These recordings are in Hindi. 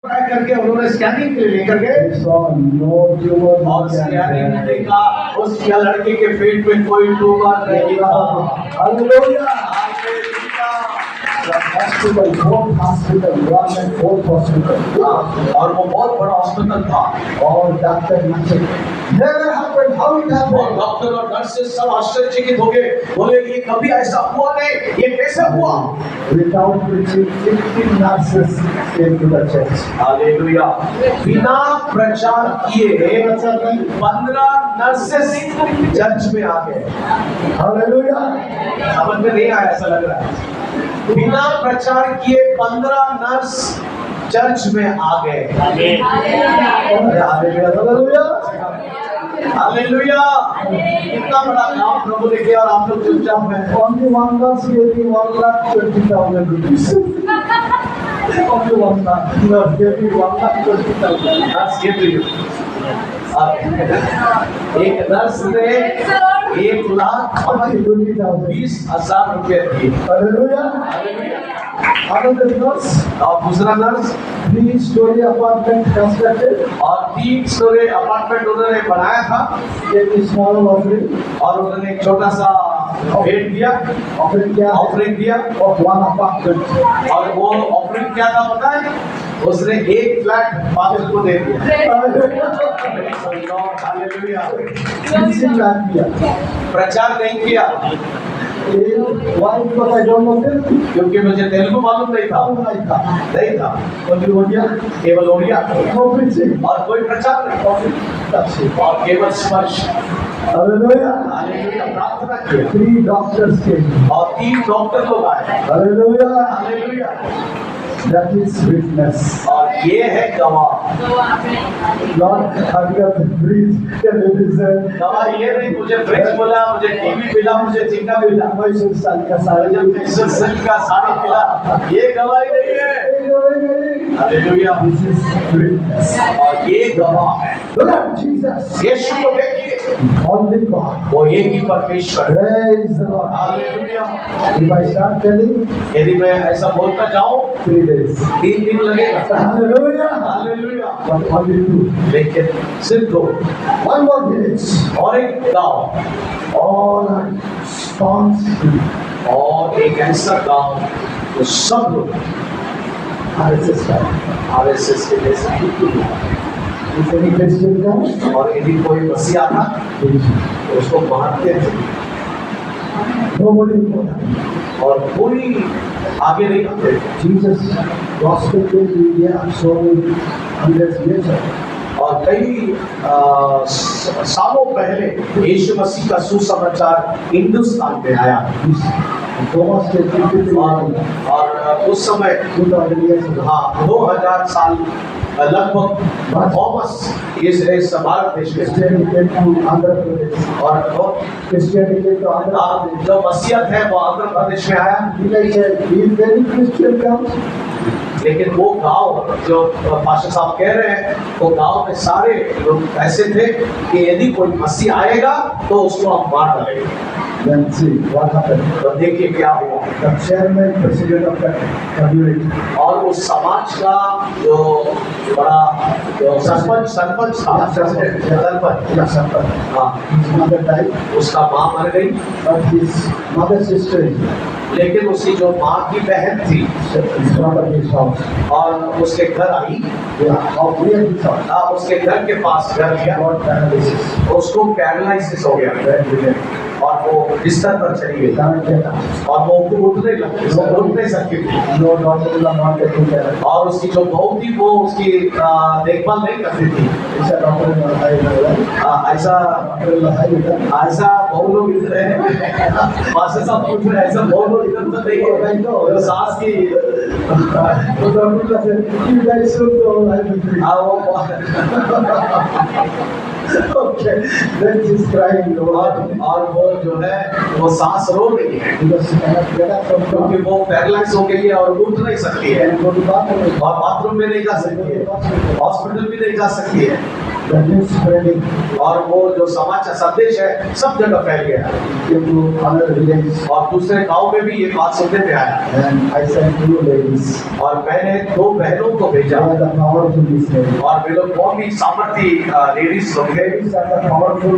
करके उन्होंने स्कैनिंग के लिए लेकर गए और स्कैनिंग में देखा उस लड़के के पेट में कोई ट्यूमर नहीं था। Hospital, fourth hospital, government fourth hospital, और वो बहुत बड़ा हॉस्पिटल था और doctor never happened, how it और happened? डॉक्टर और नर्सेस सब आश्चर्यचकित हो गए, बोले ये कभी ऐसा हुआ नहीं, ये कैसे हुआ? Without preaching, 15 nurses came to the church. Hallelujah. बिना प्रचार किए 15 नर्सेस चर्च में आ गए। Hallelujah. समझ में नहीं आया, ऐसा लग रहा है। बिना प्रचार किए 15 नर्स चर्च में आ गए। हालेलुया। इतना बड़ा काम प्रभु ने किया और आप लोग चुपचाप हैं। Only one nurse gave me 1,20,000 rupees. Only one nurse gave me 1,20,000. Nurse give to you. एक नर्स ने 1,20,000 रुपए दिए। Hallelujah. Another nurse, और दूसरा नर्स 3-story apartment constructed, और 3 स्टोरी अपार्टमेंट उन्होंने बनाया था gave me small offering. और उन्होंने एक छोटा सा भेंट दिया, Offering क्या? ऑफरिंग दिया Of one apartment. और वो ऑफरिंग क्या था पता है? उसने एक फ्लैट फादर को दे दिया। हालेलुया। Preaching not किया. प्रचार नहीं किया Why? Because I don't know Telugu. क्योंकि मुझे तेलुगु मालूम नहीं था। नहीं था, Only Odia. केवल ओडिया No preaching. और कोई प्रचार नहीं That's it. और केवल स्पर्श। Hallelujah. हालेलुया। प्रार्थना किया 3 doctors came. और 3 डॉक्टर लोग आए। Hallelujah. Hallelujah. That is witness. और ये है गवाह। Not having a breathe television. गवाह ये नहीं मुझे फ्रिज मिला, मुझे टीवी मिला, मुझे चिंगा मिला, Myself साल का सारा मुझे सिल्क का साड़ी मिला, ये गवाही नहीं है। हालेलुया। This is witness. और ये गवाह है। Lord Jesus. यीशु को देखिए, Only God. वो एक ही परमेश्वर है। Praise the Lord. Hallelujah. If I start telling, यदि मैं ऐसा बोलता जाऊं 3 days. 3 दिन लगेगा। Hallelujah. हालेलुया। But only 2. लेकिन सिर्फ 2 One more village. और एक गांव All are staunch और एक ऐसा गांव जो सब लोग RSS का. आरएसएस के जैसे If any Christian comes, और यदि कोई मसीहा था they तो उसको मारते थे nobody important. और कोई आगे नहीं आते थे। Jesus gospel came to India so hundreds years ago. और कई सालों पहले यीशु मसीह का सुसमाचार हिंदुस्तान में आया Thomas came to और उस समय 2000 years ago. हाँ 2000 साल लगभग थॉमस इस भारत देश में Christianity came to Andhra Pradesh. और Christianity came to Andhra Pradesh. जो मसीहत है वो आंध्र प्रदेश में आया। Like I said, if any Christian comes, लेकिन वो गांव जो पास्टर साहब कह रहे हैं वो गांव में सारे लोग ऐसे थे कि यदि कोई मसीह आएगा तो उसको हम मार डालेंगे। then see what happened. तो देखिए क्या हुआ। The chairman, president of that community, और उस समाज का जो बड़ा जो सरपंच था, सरपंच yes, sir. हाँ, His mother died, उसका माँ मर गई but his mother's sister is लेकिन उसकी जो माँ की बहन थी front of his house. और उसके घर आई। Yeah, how near his house. उसके घर के पास घर किया, Got paralysis. उसको पैरालिसिस हो गया Then began. और वो बिस्तर पर चली गई Can't get up. और वो उठने लगी, वो उठ नहीं सकती थी No doctor will not taking care of. और उसकी जो बहू थी वो उसकी देखभाल नहीं करती थी। ऐसा डॉक्टर ने बताया, ऐसा डॉक्टर ने बताया, ऐसा बहुत लोग इधर है मास्टर साहब पूछ रहे हैं, ऐसा बहुत लोग इधर तो नहीं है जो सास की तो डॉक्टर का से you guys should go live with me. Okay, then she's crying, Lord. और वो जो है वो सांस रो रही है Because she cannot get up from क्योंकि वो पैरालाइज हो गई है और उठ नहीं सकती है and go to bathroom. और बाथरूम में नहीं जा सकती है, हॉस्पिटल भी नहीं जा सकती है। that is spreading और वो जो समाचार संदेश है सब जगह फैल गया into other villages. और दूसरे गांव में भी ये बात सुनने में आया And I sent 2 ladies. और मैंने 2 बहनों को They भेजा are the powerful ladies. और वे लोग बहुत ही सामर्थी लेडीज लोग हैं। Ladies are the powerful.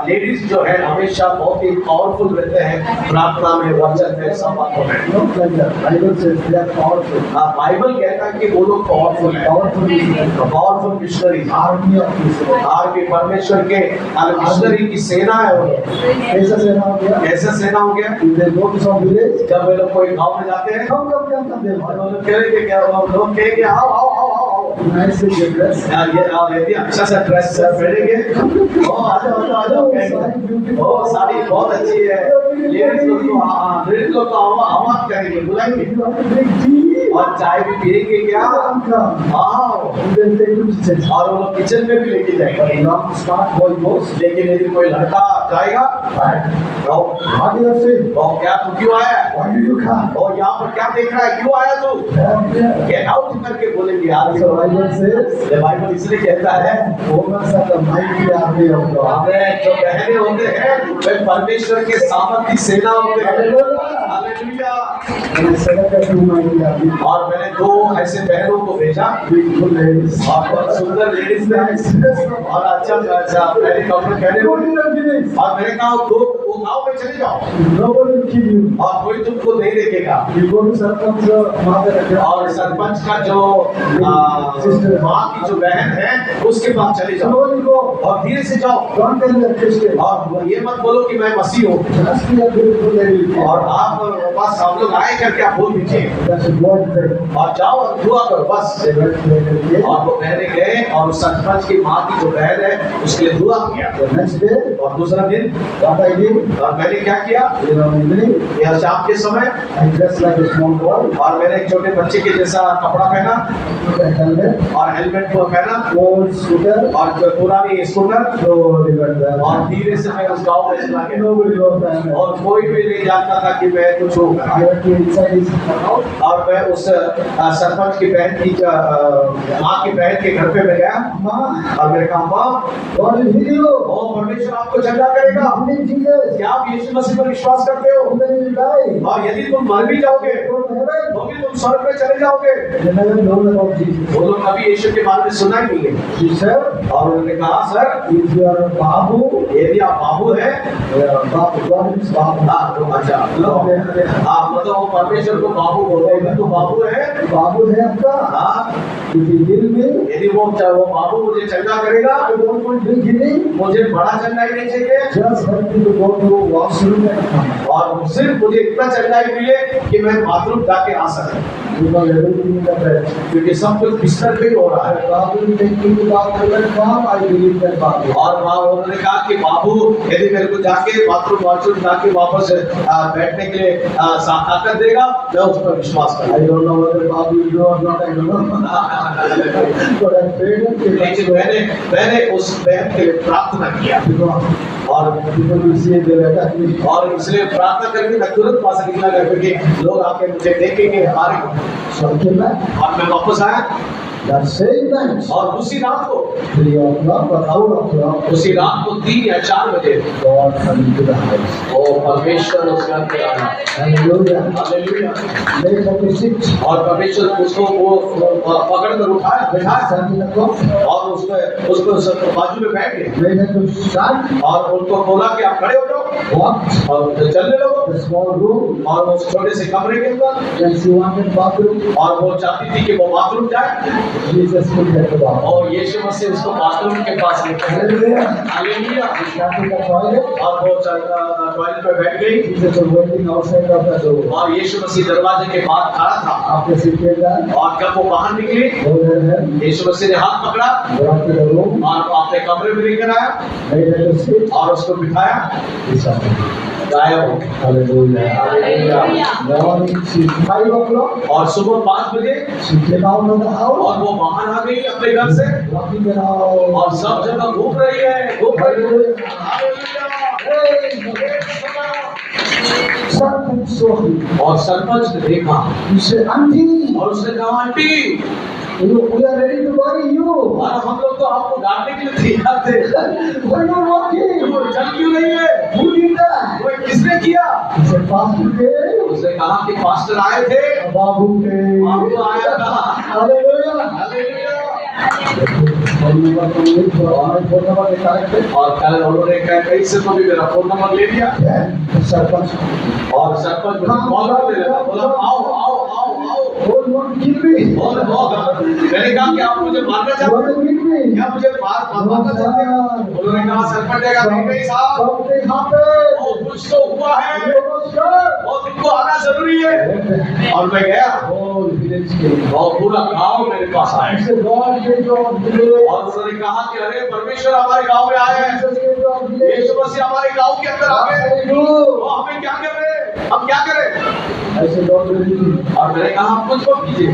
Ladies जो है हमेशा बहुत ही पावरफुल रहते हैं प्रार्थना में, वचन में, सब बातों में। Not like that. Bible says they are powerful. Bible कहता है कि वो लोग पावरफुल है, powerful missionary, Army of Israel. Army परमेश्वर के मिशनरी की सेना है वो लोग। कैसा सेना हो गया? कैसा सेना हो गया? If they go to some village, जब वे लोग कोई गांव में जाते हैं come और वो लोग कहेंगे क्या, लोग कहेंगे आओ आओ आओ आओ आओ, nice get dressed. ये अच्छा सा ड्रेस पहनेंगे, ओ आ जाओ आ जाओ कहेंगे, ओ साड़ी बहुत अच्छी है। लेडीज लोग तो आवाज करेंगे, बुलाएंगे और चाय भी पिएंगे क्या, आओ। Then they do kitchen. और वो लोग किचन में भी लेके जाएंगे। Now smart boy goes. लेकिन यदि कोई लड़का जाएगा तो What do you say? क्या तू क्यों आया है? Why do you come? और यहाँ पर क्या देख रहा है, क्यों आया तू? गेट आउट करके बोलेंगे यार। So Bible says, ये बाइबल इसलिए कहता है women are the mighty army of God. हमें जो बहने होते हैं वे परमेश्वर के सामर्थी सेना होते हैं। Hallelujah. And I selected 2 mighty army. और मैंने 2 ऐसे बहनों को भेजा Beautiful ladies. और बहुत सुंदर लेडीज थे और अच्छा पहले कपड़े पहने हुए। और मैंने कहा वो गाँव में चले जाओ Nobody will kill you. और कोई तुमको नहीं देखेगा। You go to sarpanch mother. और सरपंच का जो माँ की जो बहन है उसके पास चले जाओ Slowly go. और धीरे से जाओ Don't tell the Christian. और ये मत बोलो कि मैं मसीह हूँ। Just be a beautiful lady. और आप बस हम लोग आए करके आप बोल दीजिए That's a God thing. और जाओ और दुआ करो बस। They went later. और वो बहने गए और उस सरपंच की माँ की जो बहन है उसके लिए दुआ किया। The next day, और दूसरा दिन what I did, और मैंने क्या किया, evening, यह शाम के समय I dressed like a small boy. और मैंने एक छोटे बच्चे के जैसा कपड़ा पहना Put a helmet, और हेलमेट को पहना old scooter. और जो पुरानी scooter So they went there. और धीरे से मैं उस गाँव में चला गया Nobody was there. और कोई भी नहीं जानता था कि मैं कुछ हूँ। I went to inside his house. और मैं उस सरपंच की बहन की माँ की बहन के घर पे मैं गया Ma, और मैंने कहा माँ God will heal you. ओ परमेश्वर आपको चंगा करेगा। Believe Jesus. क्या आप यीशु मसीह पर विश्वास करते हो? Even if you die, और यदि तुम मर भी जाओगे go to heaven. तो भी तुम स्वर्ग में चले जाओगे। They never known about Jesus. वो लोग कभी यीशु के बारे में सुना ही नहीं है। He said, और उन्होंने कहा sir if you are a Babu, यदि आप बाबू है Babu, God is Babu. तो अच्छा मतलब वो परमेश्वर को बाबू बोलते हैं तो बाबू है। बाबू है आपका। हाँ If he heal me, यदि वो बाबू मुझे चंगा करेगा I don't want big healing. मुझे बड़ा चंगाई नहीं चाहिए Just help me to go to washroom and come. और सिर्फ मुझे इतना चंगाई मिले कि मैं बाथरूम जाके आ सकूं Because everything in the bed. क्योंकि सब कुछ बिस्तर पे ही हो रहा है। Babu will take me to bathroom and come. I believe that Babu. और वहाँ उन्होंने कहा कि बाबू यदि मेरे को जाके बाथरूम जाके वापस बैठने के लिए ताकत देगा मैं उस पर विश्वास I करूँ। don't know whether Babu will do or not. I don't know. But I prayed and came back. लेकिन मैंने उस बहन के लिए प्रार्थना किया Because और people will see they will attack me. और इसलिए प्रार्थना करके मैं तुरंत वहाँ से निकला गया क्योंकि लोग आके मुझे देखेंगे मारेंगे। So I came back. और मैं वापस आया That same night. और उसी रात को 3 o'clock or 4 o'clock. उसी रात को 3 या 4 बजे God come into the house. वो परमेश्वर उस घर पे आया। Hallelujah. Hallelujah. They have to sit. और परमेश्वर उसको वो पकड़ कर उठाया बैठाया Stand in the court. और उसको बाजू में बैठ गए They have to stand. और उनको बोला कि आप खड़े हो जाओ Walk. और चलने लगो The small room. और उस छोटे से कमरे के अंदर And she wanted bathroom. और वो चाहती थी कि वो बाथरूम जाए Jesus put her to bathroom. और यीशु मसीह उसको बाथरूम के पास लेकर गए। Hallelujah. Hallelujah. Stand in the toilet. और वो टॉयलेट पे बैठ गई Jesus was waiting outside of the door. और यीशु मसीह दरवाजे के बाहर खड़ा था After she came down, और जब वो बाहर निकली hold her hand, यीशु मसीह ने हाथ पकड़ा brought to the room, और अपने कमरे में लेकर आया made her to sit. और उसको बिठाया He sat. गायब। Hallelujah. Hallelujah. Morning, she 5 o'clock. और सुबह 5 बजे She came out of the house, और वो बाहर आ गई अपने घर से walking around. और सब जगह घूम रही है घूम रही है। हालेलुया। Something saw him. और सरपंच ने देखा He said, Auntie, और उसने कहा aunty We are ready to bury you. और हम लोग तो आपको डांटने के लिए तैयार थे। Why not walking? तो चल क्यों नहीं है? Who did that? वो किसने किया? He said, Pastor came. उसने कहा कि पास्टर आए थे। Babu came. बाबू आया था। Hallelujah. हालेलुया। Corrected. और कल उन्होंने कहीं से तो भी मेरा फोन नंबर ले लिया। सरपंच और सरपंच मुझे कॉल कर दिया, बोला आओ आओ आओ आओ। और मैंने कहा कि आप मुझे मारना चाहते हैं? क्या मुझे मारना चाहते हैं? उन्होंने कहा सरपंच जगह नहीं साहब, वो कुछ तो हुआ है और तुमको आना जरूरी है। और मैं गया और पूरा गांव मेरे पास आया और उन्होंने कहा कि अरे परमेश्वर हमारे गांव में आए हैं, यीशु मसीह हमारे गांव के अंदर आ गए, तो हमें क्या कर रहे हैं, हम क्या करें? और मैंने कहा आप कुछ मत कीजिए।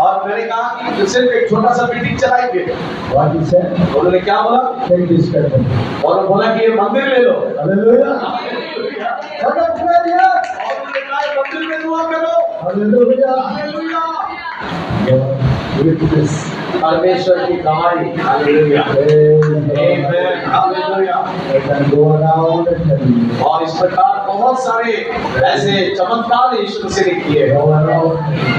और मैंने कहा कि सिर्फ एक छोटा सा मीटिंग चलाएंगे। उन्होंने क्या बोला? और बोला कि ये मंदिर ले लो। और उन्होंने कहा मंदिर में दुआ करो। हालेलुया। परमेश्वर की कमाई। हालेलुया। आमीन। हालेलुया। और इस प्रकार बहुत सारे ऐसे चमत्कार यीशु मसीह ने किए।